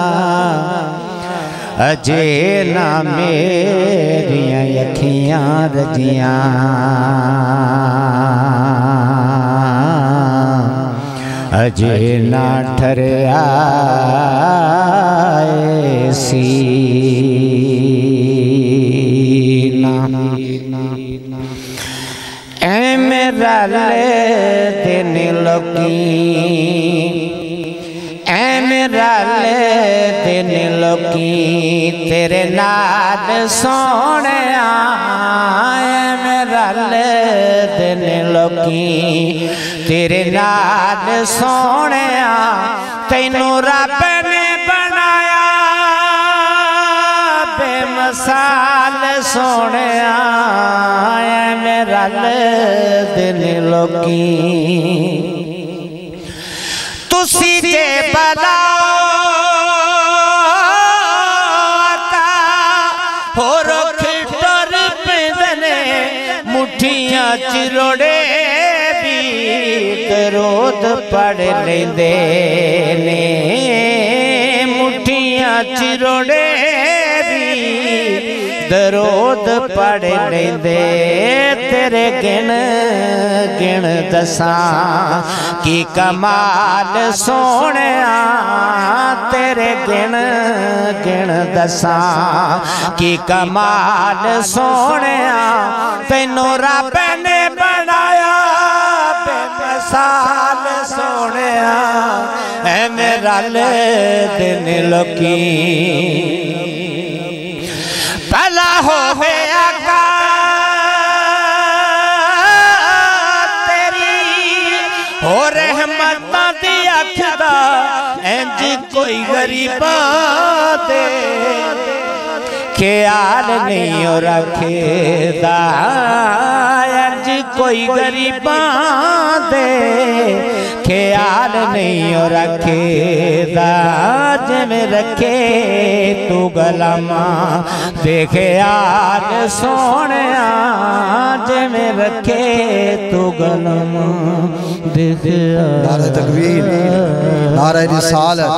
अजे ना मेरियां अखियां रजियां, अजे ना ठरिया सीना। ऐ मेरा ले दिन लोकी, ऐ मेरा ले दिन लोकी तेरे नाल सोने, ऐ मेरा ले दिन लोकी तेरे नाल सोने, तैनू रब ने बनाया बेमिसाल सोने, ऐ मेरा ले दिन लोकी तुसी जे बलाता हो रख टुर पैंदे ने, मुठ मुठियां चिरोड़े भी दरूद पढ़ लेंदे ने मुठियां चिरोड़े भी दरूद पढ़ लेंदे तेरे गिन गिन दसां की कमाल सोहणिया तेरे गिन गिन दसां की कमाल सोहणिया तैनू रब ने बनाया बेमिसाल सोहणिया ऐवें रल दिन लोकी भला होवे आका तेरी हो रहमतां दी अख दा इंज कोई गरीबा दे ख्याल नहीं रखेदा इंज कोई गरीबा दे ख्याल नहीं रखेदा जिवें रखे तू गलामा देखे यार सोहणिया जिवें रखे तू गलामा देखे नारे तकबीर नारे रिसालत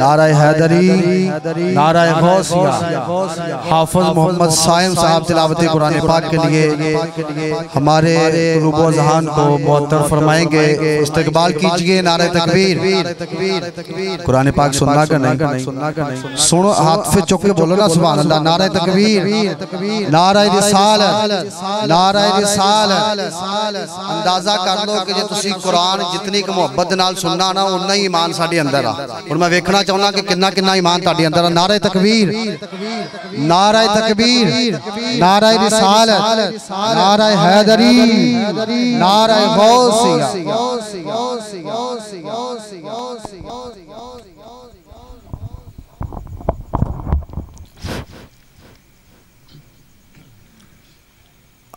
नारे हैदरी नारे गौसिया हाफिज मोहम्मद साइम साहब तिलावत कुरान पाक के लिए हमारे क़ुलूब व ज़हान को मुअत्तर फरमाएंगे। इस्तकबाल कीजिए नारे तकबीर कुरान पाक सुनना का नहीं सुनो हाथ पे चुक के बोलो ना सुभान अल्लाह नारे तकबीर नारे रिसालत नारे रिसालत अंदाजा कर लो कि जे तुसी कुरान जितनी की मुहब्बत नाल सुनना ना उन्ना ही ईमान साडे अंदर आ और मैं वेखना चाहना कि कितना कितना ईमान तुहाडे अंदर आ नारे तकबीर नारे तकबीर नारे रिसालत नारे हैदरी नारे गौसिया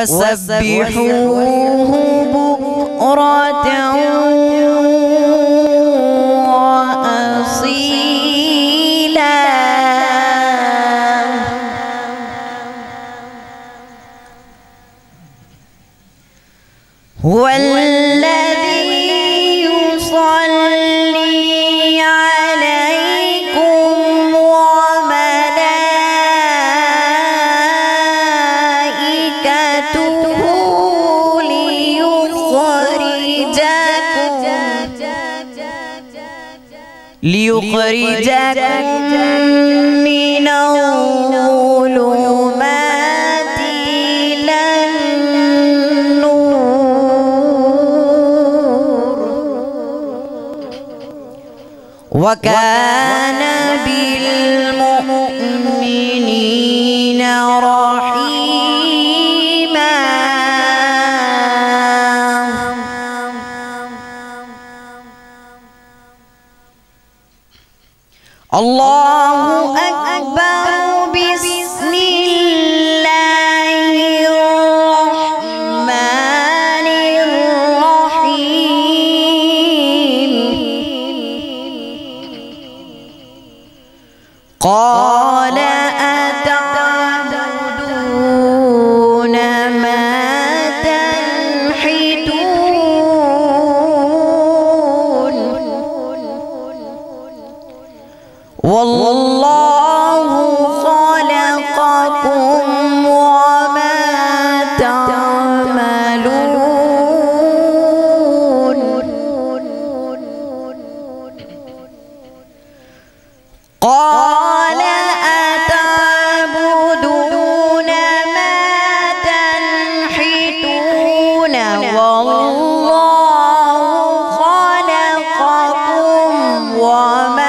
वसब्बिहूहु बुक्रतन व असीला। हुवल्लज़ी युसल्ली अलैकुम व मलाइकतुहु लियुखरिजकुम मिनज़्ज़ुलुमाति इलन नूर व कान बिल मुमिनीना रहीमा। अल्लाहु अकबर बिस्मिल्लाहिर रहमानिर रहीम। क़ाल अतअबुदून मा तन्हितून वल्लाहु खलक़कुम वमा तअमलून। क़ाल अतअबुदून मा तन्हितून वल्लाहु खलक़कुम वमा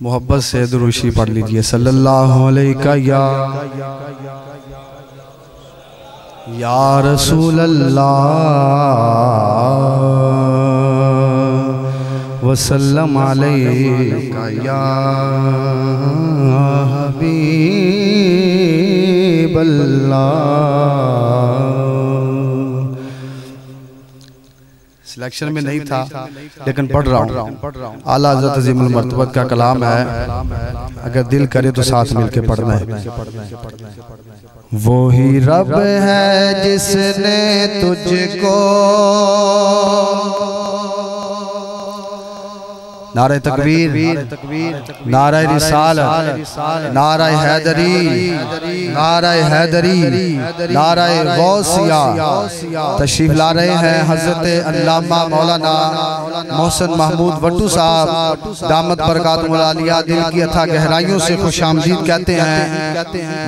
मोहब्बत से दुरूशी पढ़ लीजिए सल्लल्लाहु अलैहि या रसूल अल्लाह वसल्लम अलैका या हबीब अल्लाह। सिलेक्शन में नहीं था लेकिन पढ़ रहा हूँ। आला हज़रत अज़ीमुल मर्तबत का कलाम है, अगर दिल करे तो साथ मिलके पढ़ना है। वो ही रब है जिसने तुझको नारे तकबीर, नारे रिसालत, नारे हैदरी, नारे हैदरी, नारे गौसिया। तशरीफ ला रहे हैं हजरत अल्लामा मौलाना मोहसिन महमूद वट्टू साहब दामत बरकातुहुल आलिया। दिल की अथाह गहराइयों से खुशामदीद कहते हैं।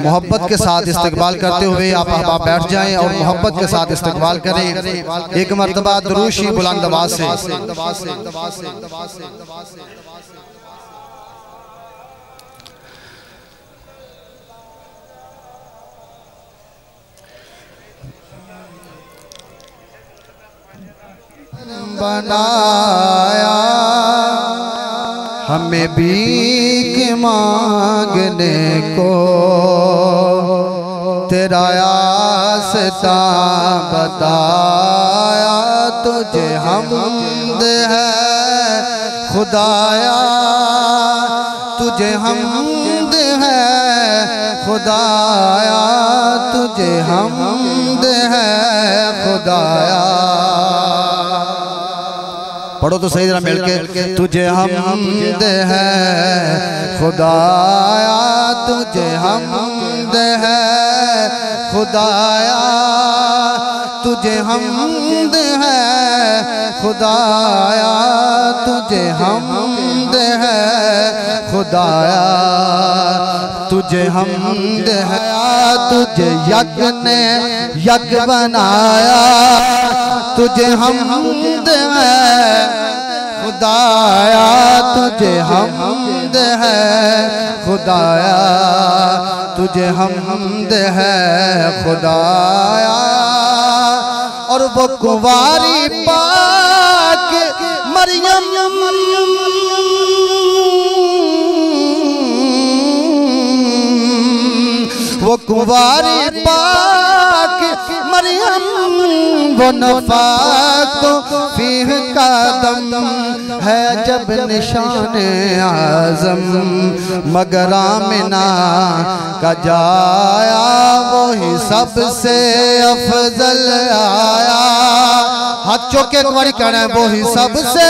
मोहब्बत के साथ इस्तकबाल करते हुए आप अहबाब बैठ जाएं और मोहब्बत के साथ इस्तकबाल करें। एक मरतबा दुरूशी बुलंद आवाज से। बनाया हमें भीख मांगने को, तेरा आस्था बताया तुझे हम्द है खुदाया, तुझे हम्द है खुदाया, तुझे हम्द है खुदाया। पढ़ो तो सही जरा मिलके। तुझे हमद है खुदाया, तुझे हमद है खुदाया, तुझे हमद है खुदाया, तुझे हमद है खुदाया, तुझे हमद है। तुझे यज्ञ ने यज्ञ बनाया, तुझे हमद है खुदाया, तुझे हमद है खुदाया, तुझे हमद है खुदाया। और वो कुंवारी पाक मरियम, वो कुंवारी पाक मरियम, वो नफाक तो फीह का दम है जब निशान आज़म, मगर आमिना का जाया वही सबसे अफजल आया। हाथ चौके एक बारी कहना है, वही सबसे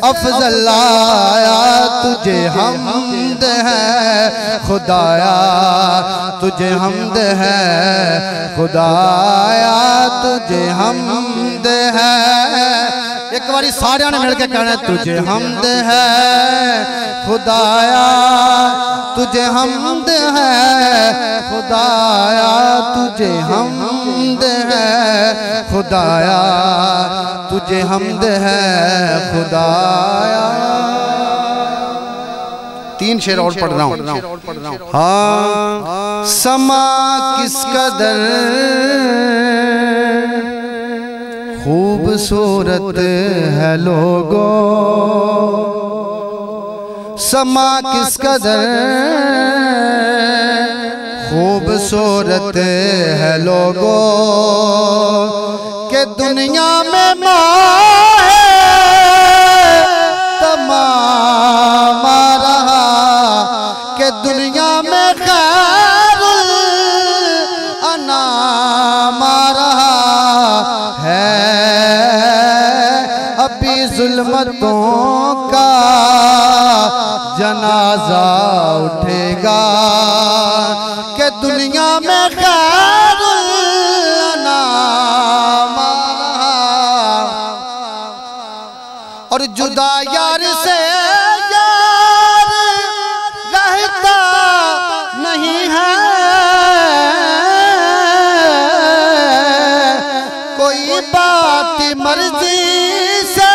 अफजल आया। तुझे हमद है खुदाया, तुझे हमद है खुदाया, तुझे हमद है। एक बारी सारे ने मिलकर कहना है, तुझे हमद है खुदाया, तुझे हमद है खुदाया, तुझे हमद है खुदाया, तुझे हमद है खुदाया। तीन शेर और पढ़ रहा हूँ। हाँ, समा किस कदर खूबसूरत है लोगों, समा किस कदर खूबसूरत है लोगों, के दुनिया में माँ है तमाम रहा, के दुनिया में खैरुल अनाम रहा है। अभी जुल्मतों का जनाजा उठेगा, के दुनिया में खैरुल अनाम रहा। और जुदा यार से यार रहता नहीं है, कोई बात मर्जी से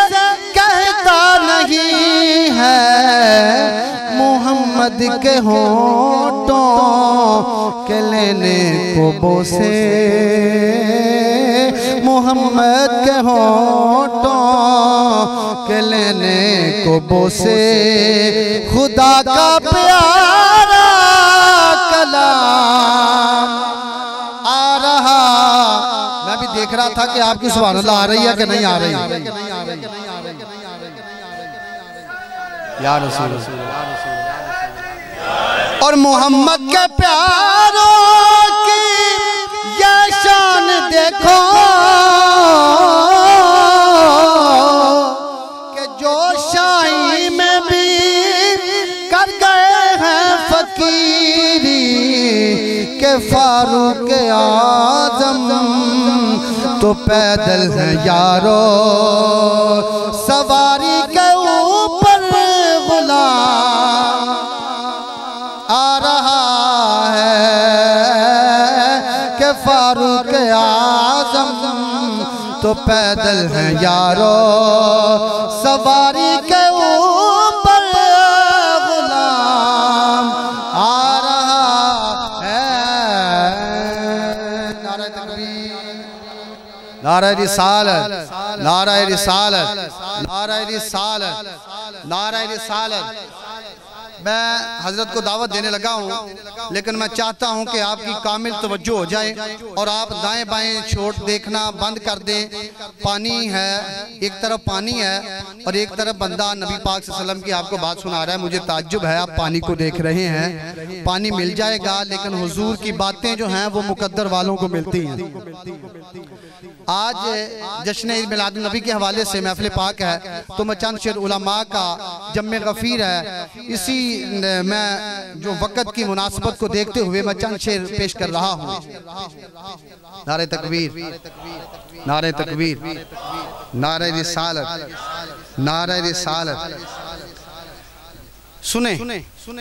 कहता नहीं है। मोहम्मद के होठों के लेने को बोसे, मोहम्मद के होठों के लेने को बोसे, खुदा का प्यारा कलाम आ रहा। मैं भी देख रहा था कि आपकी सुभान अल्लाह आ रही है कि नहीं आ रही या रसूल। और मोहम्मद के प्यारों की ये शान देखो, कि जो शाही में भी कर गए हैं फकीरी, के फारूक आज़म तो पैदल हैं यारो, सवारी के ऊपर गुलाम आ रहा है, के फारूक आज़म तो पैदल हैं यारो, सवारी के ऊपर गुलाम आ रहा है। नारे तकबीर, नारे रिसालत, नारे रिसालत, नारे रिसालत, नारे रिसालत। मैं हजरत को दावत देने लगा हूँ, लेकिन मैं चाहता हूँ कि आपकी कामिल तवज्जो हो जाए और आप दाएं बाएं छोड़ देखना बंद कर दें। पानी है, एक तरफ पानी है और एक तरफ बंदा नबी पाक सल्लल्लाहु अलैहि वसल्लम की आपको बात सुना रहा है। मुझे ताज्जुब है, आप पानी को देख रहे हैं। पानी मिल जाएगा, लेकिन हुजूर की बातें जो हैं वो मुकद्दर वालों को मिलती हैं। आज जश्न ईद मिलाद नबी के हवाले से महफिल पाक है, तो मैं चंद शेर उलमा का जम्मे गफीर है, इसी मैं जो वक़्त की मुनासबत को देखते हुए मैं चंद शेर पेश कर रहा हूँ। नारे तकबीर, नारे तकबीर, नारे रिसालत, नारे रिसालत। सुने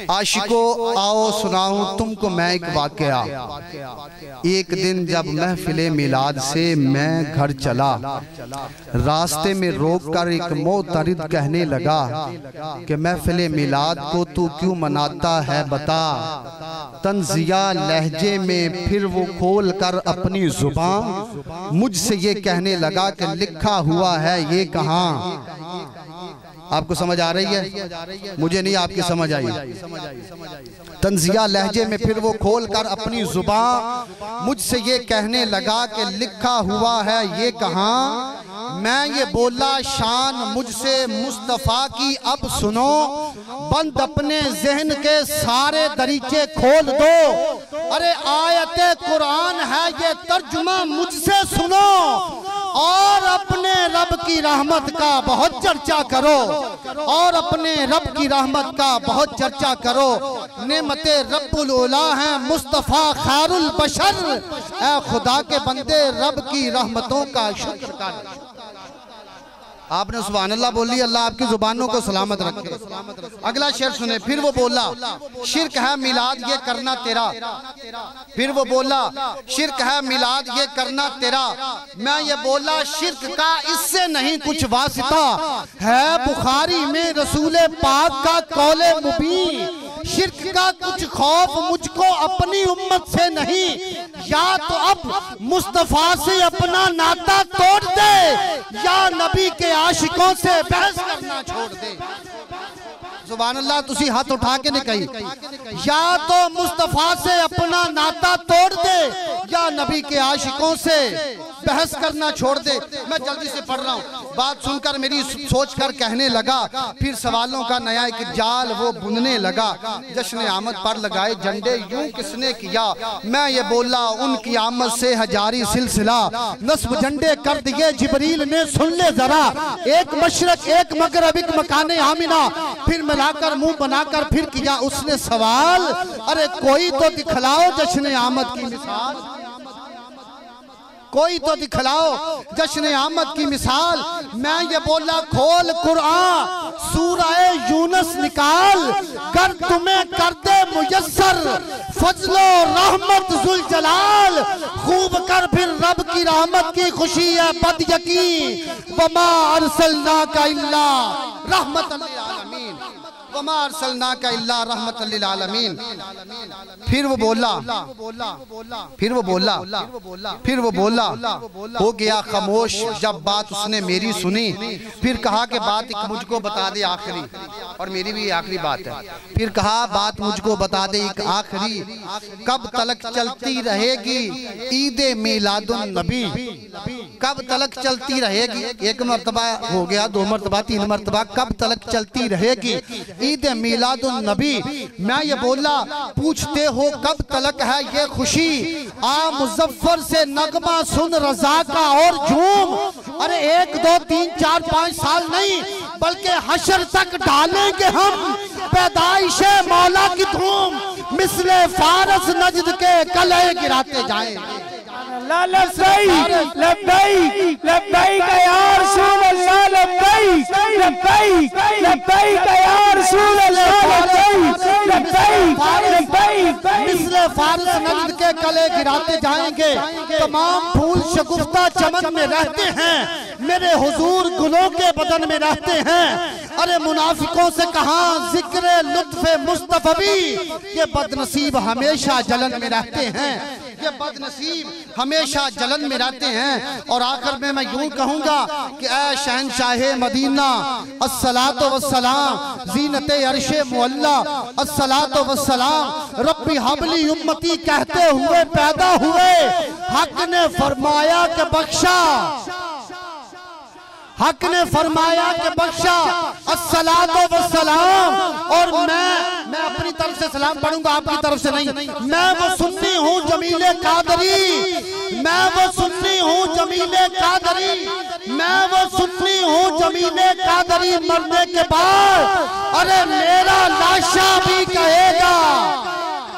आशिको आओ सुनाऊं तुमको मैं एक वाकया। एक दिन जब महफिले मिलाद से मैं घर चला, रास्ते में रोककर एक मोतरिद कहने लगा कि महफिले मिलाद को तू क्यों मनाता है बता। तंजिया लहजे में फिर वो खोल कर अपनी जुबान मुझसे ये कहने लगा कि लिखा हुआ है ये कहाँ। आपको समझ आ रही है? मुझे नहीं आपकी समझ आई। तंजिया लहजे में फिर वो खोल कर अपनी जुबान मुझसे ये कहने लगा कि लिखा हुआ है ये कहाँ। मैं ये बोला शान मुझसे मुस्तफ़ा की अब सुनो, बंद अपने जहन के सारे दरीचे खोल दो। अरे आयते कुरान है ये तर्जुमा मुझसे सुनो, और अपने रब की रहमत का बहुत चर्चा करो, और अपने रब की रहमत का बहुत चर्चा करो। नेमते रब्बुल उला है मुस्तफ़ा खैरुल बशर, ऐ खुदा के बंदे रब की रहमतों का शुक्र कर। आपने सुभान अल्लाह बोली, अल्लाह आपकी जुबानों को सलामत रखे। अगला शेर सुने, फिर वो बोला शिर्क है मिलाद ये करना तेरा। फिर वो बोला शिर्क है मिलाद ये करना तेरा। मैं ये बोला शिर्क का इससे नहीं कुछ वास्ता है, बुखारी में रसूले पाक का कौले मुबीन। शिर्क का कुछ खौफ मुझको अपनी उम्मत से नहीं, या तो अब मुस्तफा से अपना नाता तोड़ दे, या नबी के आशिकों से बहस करना छोड़ दे। सुभान अल्लाह, तुसी हाथ उठा के नहीं कही। या तो मुस्तफा से अपना नाता तोड़ दे, या नबी के आशिकों से बहस करना छोड़ दे। मैं जल्दी से पढ़ रहा हूँ, बात सुनकर मेरी सोच कर कहने लगा, फिर सवालों का नया एक जाल वो बुनने लगा। जश्न आमद पर लगाए झंडे यूं किसने किया, मैं ये बोला उनकी आमद से हजारी सिलसिला। नस्ब झंडे कर दिए जिबरील ने सुन ले जरा, एक मशरक एक मगरब एक मकाने आमिना। फिर मिलाकर मुंह बनाकर फिर किया उसने सवाल, अरे कोई तो दिखलाओ जश्न आमद की मिसाल, कोई तो दिखलाओ जश्न आमद की मिसाल। मैं ये बोला खोल कुरान सूरह यूनुस निकाल, कर तुम्हें कर दे मुयस्सर फजलो रहमत जुल जलाल। खूब कर फिर रब की रहमत की खुशी है बद यकीन, वमा अरसलनाका इल्ला रहमतल लिल आलमीन, वमा अरसलनाका इल्ला रहमतल लिल आलमीन। फिर वो बोला, फिर वो बोला, फिर वो बोला, हो गया खामोश जब बात उसने मेरी सुनी। फिर कहा कि बात एक मुझको बता दे आखिरी, और मेरी भी आखिरी बात है। फिर कहा बात मुझको बता दे एक आखिरी, कब तलक चलती रहेगी ईद मिलादुन नबी, कब तलक चलती रहेगी। एक मर्तबा हो गया, दो मर्तबा, तीन मर्तबा, कब तलक चलती रहेगी ईद मिलादुन नबी। मैं ये बोला पूछते हो कब तलक है ये खुशी, आ मुजफ्फर से नगमा सुन रजा का और झूम। अरे 1 2 3 4 5 साल नहीं, बल्कि हशर तक डालेंगे हम पैदाइशे मौला की धूम। मिसले फारस नजद के कले गिराते जाएंगे। लब्बैक लब्बैक लब्बैक या रसूल अल्लाह, लब्बैक लब्बैक लब्बैक या रसूल अल्लाह, लब्बैक लब्बैक मिसले फारस नजद के कले गिराते जाएंगे। तमाम फूल शगुफ्ता चमन में रहते हैं, मेरे हुजूर गुलों के बदन में रहते हैं। अरे मुनाफिकों से कहा जिक्र लुत्फ़े मुस्तफ़वी, ये बदनसीब हमेशा जलन में रहते हैं। ये बदनसीब हमेशा जलन में रहते हैं। और आखिर में मैं यूं कहूंगा कि ऐ शहंशाहे मदीना अस्सलातो वस्सलाम ज़ीनते अर्शे मुअल्ला अस्सलातो वस्सलाम रब्बी हबली उम्मती कहते हुए पैदा हुए। हक ने फरमाया कि बख्शा, हक ने फरमाया कि बख्शा अस्सलातो वस्सलाम। और मैं अपनी तरफ से सलाम पढ़ूंगा, आपकी तरफ से नहीं। मैं वो सुन्नी हूँ जमीले कादरी, मैं वो सुन्नी हूँ जमीले कादरी, मैं वो सुन्नी हूँ जमीले कादरी। मरने के बाद अरे मेरा लाशा भी कहेगा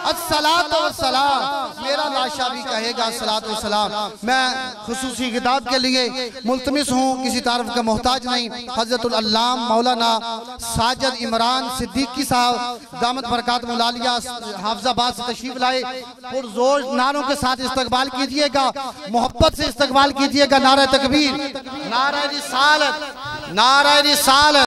अस्सलातो वस्सलाम, मेरा लाशा भी कहेगा अस्सलातो वस्सलाम। मैं खुसूसी खिताब के लिए मुल्तमिस हूँ, किसी तारफ का मोहताज नहीं। हज़रतुल अल्लाम मौलाना साजिद इमरान सिद्दीकी साहब दामत बरकात मुलालिया हाफिजाबाद से तशरीफ लाए। पुरजोर नारों के साथ इस्तकबाल कीजिएगा, मोहब्बत से इस्तकबाल कीजिएगा। नारा तकबीर, नारा रिसालत, नारा रिसालत।